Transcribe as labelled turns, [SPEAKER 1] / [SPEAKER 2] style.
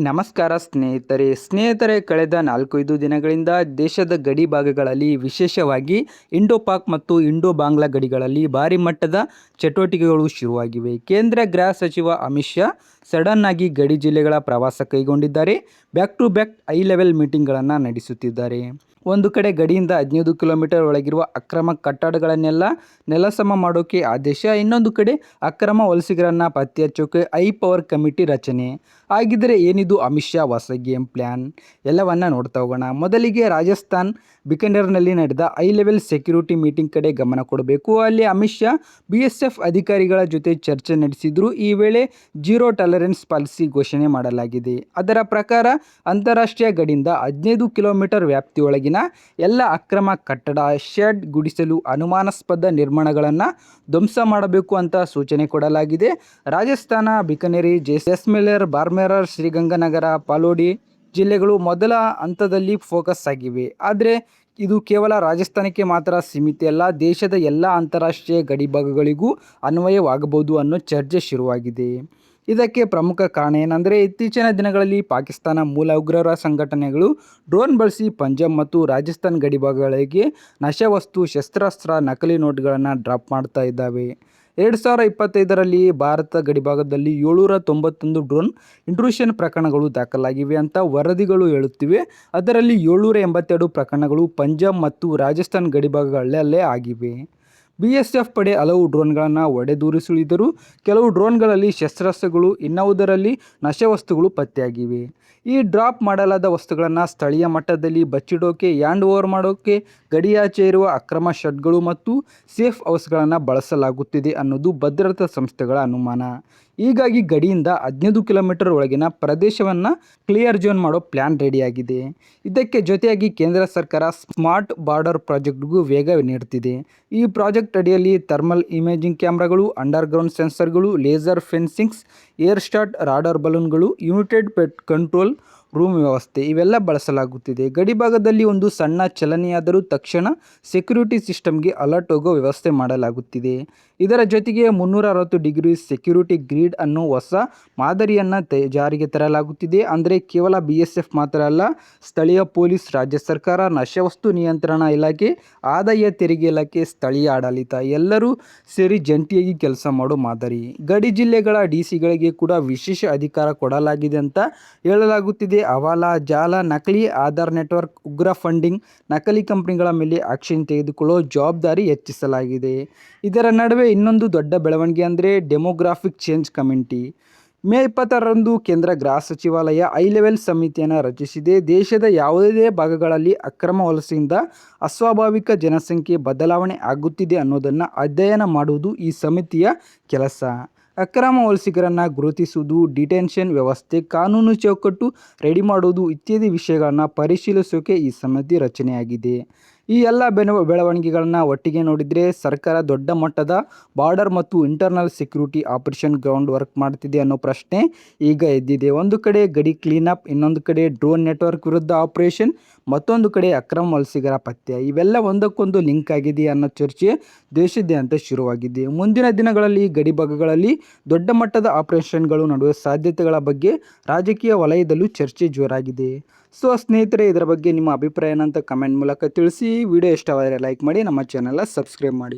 [SPEAKER 1] ನಮಸ್ಕಾರ ಸ್ನೇಹಿತರೆ ಕಳೆದ 4-5 ದಿನಗಳಿಂದ ದೇಶದ ಗಡಿ ಭಾಗಗಳಲ್ಲಿ ವಿಶೇಷವಾಗಿ ಇಂಡೋ ಪಾಕ್ ಮತ್ತು ಇಂಡೋ ಬಾಂಗ್ಲಾ ಗಡಿಗಳಲ್ಲಿ ಭಾರಿ ಮಟ್ಟದ ಚಟುವಟಿಕೆಗಳು ಶುರುವಾಗಿವೆ. ಕೇಂದ್ರ ಗೃಹ ಸಚಿವ ಅಮಿತ್ ಶಾ ಸಡನ್ ಆಗಿ ಗಡಿ ಜಿಲ್ಲೆಗಳ ಪ್ರವಾಸ ಕೈಗೊಂಡಿದ್ದಾರೆ. Back to back high level ಮೀಟಿಂಗ್ಗಳನ್ನು ನಡೆಸುತ್ತಿದ್ದಾರೆ. ಒಂದು ಕಡೆ ಗಡಿಯಿಂದ 15 ಕಿಲೋಮೀಟರ್ ಒಳಗಿರುವ ಅಕ್ರಮ ಕಟ್ಟಡಗಳನ್ನೆಲ್ಲ ನೆಲಸಮ ಮಾಡೋಕೆ ಆದೇಶ, ಇನ್ನೊಂದು ಕಡೆ ಅಕ್ರಮ ವಲಸಿಗರನ್ನು ಪತ್ತೆ ಹಚ್ಚೋಕೆ ಹೈ ಪವರ್ ಕಮಿಟಿ ರಚನೆ. ಹಾಗಿದ್ರೆ ಏನಿದು ಅಮಿತ್ ಶಾ ಹೊಸ ಗೇಮ್ ಪ್ಲ್ಯಾನ್? ಎಲ್ಲವನ್ನ ನೋಡ್ತಾ ಹೋಗೋಣ. ಮೊದಲಿಗೆ ರಾಜಸ್ಥಾನ್ ಬಿಕನೇರ್ನಲ್ಲಿ ನಡೆದ ಹೈ ಲೆವೆಲ್ ಸೆಕ್ಯೂರಿಟಿ ಮೀಟಿಂಗ್ ಕಡೆ ಗಮನ ಕೊಡಬೇಕು. ಅಲ್ಲಿ ಅಮಿತ್ ಶಾ BSF ಅಧಿಕಾರಿಗಳ ಜೊತೆ ಚರ್ಚೆ ನಡೆಸಿದ್ರು. ಈ ವೇಳೆ ಜೀರೋ ಟಾಲರೆನ್ಸ್ ಪಾಲಿಸಿ ಘೋಷಣೆ ಮಾಡಲಾಗಿದೆ. ಅದರ ಪ್ರಕಾರ ಅಂತಾರಾಷ್ಟ್ರೀಯ ಗಡಿಯಿಂದ 15 ಕಿಲೋಮೀಟರ್ ವ್ಯಾಪ್ತಿಯೊಳಗಿನ ಎಲ್ಲ ಅಕ್ರಮ ಕಟ್ಟಡ, ಶೆಡ್, ಗುಡಿಸಲು, ಅನುಮಾನಾಸ್ಪದ ನಿರ್ಮಾಣಗಳನ್ನು ಧ್ವಂಸ ಮಾಡಬೇಕು ಅಂತ ಸೂಚನೆ ಕೊಡಲಾಗಿದೆ. ರಾಜಸ್ಥಾನ ಬಿಕನೇರಿ, ಜೈಸಲ್ಮೇರ್, ಬಾರ್ಮೇರ್, ಶ್ರೀಗಂಗಾನಗರ, ಪಾಲೋಡಿ ಜಿಲ್ಲೆಗಳು ಮೊದಲ ಹಂತದಲ್ಲಿ ಫೋಕಸ್ ಆಗಿವೆ. ಆದರೆ ಇದು ಕೇವಲ ರಾಜಸ್ಥಾನಕ್ಕೆ ಮಾತ್ರ ಸೀಮಿತ ಅಲ್ಲ, ದೇಶದ ಎಲ್ಲ ಅಂತಾರಾಷ್ಟ್ರೀಯ ಗಡಿಭಾಗಗಳಿಗೂ ಅನ್ವಯವಾಗಬಹುದು ಅನ್ನೋ ಚರ್ಚೆ ಶುರುವಾಗಿದೆ. ಇದಕ್ಕೆ ಪ್ರಮುಖ ಕಾರಣ ಏನಂದರೆ, ಇತ್ತೀಚಿನ ದಿನಗಳಲ್ಲಿ ಪಾಕಿಸ್ತಾನ ಮೂಲ ಉಗ್ರರ ಸಂಘಟನೆಗಳು ಡ್ರೋನ್ ಬಳಸಿ ಪಂಜಾಬ್ ಮತ್ತು ರಾಜಸ್ಥಾನ್ ಗಡಿಭಾಗಗಳಿಗೆ ನಶಾವಸ್ತು, ಶಸ್ತ್ರಾಸ್ತ್ರ, ನಕಲಿ ನೋಟ್ಗಳನ್ನು ಡ್ರಾಪ್ ಮಾಡ್ತಾ ಇದ್ದಾವೆ. 2025ರಲ್ಲಿ ಭಾರತ ಗಡಿಭಾಗದಲ್ಲಿ 791 ಡ್ರೋನ್ ಇಂಟ್ರೂಷನ್ ಪ್ರಕರಣಗಳು ದಾಖಲಾಗಿವೆ ಅಂತ ವರದಿಗಳು ಹೇಳುತ್ತಿವೆ. ಅದರಲ್ಲಿ 782 ಪ್ರಕರಣಗಳು ಪಂಜಾಬ್ ಮತ್ತು ರಾಜಸ್ಥಾನ್ ಗಡಿಭಾಗಗಳಲ್ಲೇ ಆಗಿವೆ. BSF ಪಡೆ ಹಲವು ಡ್ರೋನ್ಗಳನ್ನು ಹೊಡೆದುರುಳಿಸಿದರೂ ಕೆಲವು ಡ್ರೋನ್ಗಳಲ್ಲಿ ಶಸ್ತ್ರಾಸ್ತ್ರಗಳು, ಇನ್ನಾವುದರಲ್ಲಿ ನಶಾವಸ್ತುಗಳು ಪತ್ತೆಯಾಗಿವೆ. ಈ ಡ್ರಾಪ್ ಮಾಡಲಾದ ವಸ್ತುಗಳನ್ನು ಸ್ಥಳೀಯ ಮಟ್ಟದಲ್ಲಿ ಬಚ್ಚಿಡೋಕೆ, ಹ್ಯಾಂಡ್ ಓವರ್ ಮಾಡೋಕೆ ಗಡಿಯಾಚೆ ಇರುವ ಅಕ್ರಮ ಶೆಡ್ಗಳು ಮತ್ತು ಸೇಫ್ ಹೌಸ್ಗಳನ್ನು ಬಳಸಲಾಗುತ್ತಿದೆ ಅನ್ನೋದು ಭದ್ರತಾ ಸಂಸ್ಥೆಗಳ ಅನುಮಾನ. ಹೀಗಾಗಿ ಗಡಿಯಿಂದ 15 ಕಿಲೋಮೀಟರ್ ಒಳಗಿನ ಪ್ರದೇಶವನ್ನು ಕ್ಲಿಯರ್ ಝೋನ್ ಮಾಡೋ ಪ್ಲ್ಯಾನ್ ರೆಡಿಯಾಗಿದೆ. ಇದಕ್ಕೆ ಜೊತೆಯಾಗಿ ಕೇಂದ್ರ ಸರ್ಕಾರ ಸ್ಮಾರ್ಟ್ ಬಾರ್ಡರ್ ಪ್ರಾಜೆಕ್ಟ್ಗೂ ವೇಗ ನೀಡುತ್ತಿದೆ. ಈ ಪ್ರಾಜೆಕ್ಟ್ ಅಡಿಯಲ್ಲಿ ಥರ್ಮಲ್ ಇಮೇಜಿಂಗ್ ಕ್ಯಾಮೆರಾಗಳು, ಅಂಡರ್ಗ್ರೌಂಡ್ ಸೆನ್ಸರ್ಗಳು, laser fencings, aerostat radar ಬಲೂನ್ಗಳು, ಯುನಿಟೆಡ್ ಪೆಟ್ ಕಂಟ್ರೋಲ್ ರೂಮ್ ವ್ಯವಸ್ಥೆ ಇವೆಲ್ಲ ಬಳಸಲಾಗುತ್ತಿದೆ. ಗಡಿಭಾಗದಲ್ಲಿ ಒಂದು ಸಣ್ಣ ಚಲನೆಯಾದರೂ ತಕ್ಷಣ ಸೆಕ್ಯೂರಿಟಿ ಸಿಸ್ಟಮ್ಗೆ ಅಲರ್ಟ್ ಹೋಗೋ ವ್ಯವಸ್ಥೆ ಮಾಡಲಾಗುತ್ತಿದೆ. ಇದರ ಜೊತೆಗೆ 360 ಡಿಗ್ರಿ ಸೆಕ್ಯೂರಿಟಿ ಗ್ರಿಡ್ ಅನ್ನೋ ಹೊಸ ಮಾದರಿಯನ್ನು ಜಾರಿಗೆ ತರಲಾಗುತ್ತಿದೆ. ಅಂದರೆ ಕೇವಲ BSF ಮಾತ್ರ ಅಲ್ಲ, ಸ್ಥಳೀಯ ಪೊಲೀಸ್, ರಾಜ್ಯ ಸರ್ಕಾರ, ನಶಾವಸ್ತು ನಿಯಂತ್ರಣ ಇಲಾಖೆ, ಆದಾಯ ತೆರಿಗೆ ಇಲಾಖೆ, ಸ್ಥಳೀಯ ಆಡಳಿತ ಎಲ್ಲರೂ ಸೇರಿ ಜಂಟಿಯಾಗಿ ಕೆಲಸ ಮಾಡೋ ಮಾದರಿ. ಗಡಿ ಜಿಲ್ಲೆಗಳ DCಗಳಿಗೆ ಕೂಡ ವಿಶೇಷ ಅಧಿಕಾರ ಕೊಡಲಾಗಿದೆ ಅಂತ ಹೇಳಲಾಗುತ್ತಿದೆ. ಹವಾಲಾ ಜಾಲ, ನಕಲಿ ಆಧಾರ್ ನೆಟ್ವರ್ಕ್, ಉಗ್ರ ಫಂಡಿಂಗ್, ನಕಲಿ ಕಂಪನಿಗಳ ಮೇಲೆ ಆಕ್ಷನ್ ತೆಗೆದುಕೊಳ್ಳೋ ಜವಾಬ್ದಾರಿ ಹೆಚ್ಚಿಸಲಾಗಿದೆ. ಇದರ ನಡುವೆ ಇನ್ನೊಂದು ದೊಡ್ಡ ಬೆಳವಣಿಗೆ ಅಂದರೆ ಡೆಮೋಗ್ರಾಫಿಕ್ ಚೇಂಜ್ ಕಮಿಟಿ. ಮೇ 26ರಂದು ಕೇಂದ್ರ ಗೃಹ ಸಚಿವಾಲಯ ಹೈ ಲೆವೆಲ್ ಸಮಿತಿಯನ್ನು ರಚಿಸಿದೆ. ದೇಶದ ಯಾವುದೇ ಭಾಗಗಳಲ್ಲಿ ಅಕ್ರಮ ವಲಸೆಯಿಂದ ಅಸ್ವಾಭಾವಿಕ ಜನಸಂಖ್ಯೆ ಬದಲಾವಣೆ ಆಗುತ್ತಿದೆ ಅನ್ನೋದನ್ನು ಅಧ್ಯಯನ ಮಾಡುವುದು ಈ ಸಮಿತಿಯ ಕೆಲಸ. ಅಕ್ರಮ ವಲಸಿಗರನ್ನು ಗುರುತಿಸುವುದು, ಡಿಟೆನ್ಷನ್ ವ್ಯವಸ್ಥೆ, ಕಾನೂನು ಚೌಕಟ್ಟು ರೆಡಿ ಮಾಡುವುದು ಇತ್ಯಾದಿ ವಿಷಯಗಳನ್ನು ಪರಿಶೀಲಿಸೋಕೆ ಈ ಸಮಿತಿ ರಚನೆಯಾಗಿದೆ. ಈ ಎಲ್ಲ ಬೆಳವಣಿಗೆಗಳನ್ನು ಒಟ್ಟಿಗೆ ನೋಡಿದರೆ ಸರ್ಕಾರ ದೊಡ್ಡ ಮಟ್ಟದ ಬಾರ್ಡರ್ ಮತ್ತು internal security operation ground work ಮಾಡ್ತಿದೆ ಅನ್ನೋ ಪ್ರಶ್ನೆ ಈಗ ಎದ್ದಿದೆ. ಒಂದು ಕಡೆ ಗಡಿ ಕ್ಲೀನಪ್, ಇನ್ನೊಂದು ಕಡೆ ಡ್ರೋನ್ ನೆಟ್ವರ್ಕ್ ವಿರುದ್ಧ ಆಪರೇಷನ್, ಮತ್ತೊಂದು ಕಡೆ ಅಕ್ರಮ ವಲಸಿಗರ ಪತ್ತೆ. ಇವೆಲ್ಲ ಒಂದಕ್ಕೊಂದು ಲಿಂಕ್ ಆಗಿದೆ ಅನ್ನೋ ಚರ್ಚೆ ದೇಶಾದ್ಯಂತ ಶುರುವಾಗಿದೆ. ಮುಂದಿನ ದಿನಗಳಲ್ಲಿ ಗಡಿ ಭಾಗಗಳಲ್ಲಿ ದೊಡ್ಡ ಮಟ್ಟದ ಆಪರೇಷನ್ಗಳು ನಡೆಯುವ ಸಾಧ್ಯತೆಗಳ ಬಗ್ಗೆ ರಾಜಕೀಯ ವಲಯದಲ್ಲೂ ಚರ್ಚೆ ಜೋರಾಗಿದೆ. ಸೊ ಸ್ನೇಹಿತರೆ, ಇದರ ಬಗ್ಗೆ ನಿಮ್ಮ ಅಭಿಪ್ರಾಯ ಏನಂತ ಕಮೆಂಟ್ ಮೂಲಕ ತಿಳಿಸಿ. ವಿಡಿಯೋ ಇಷ್ಟವಾದರೆ ಲೈಕ್ ಮಾಡಿ, ನಮ್ಮ ಚಾನೆಲ್ನ ಸಬ್ಸ್ಕ್ರೈಬ್ ಮಾಡಿ.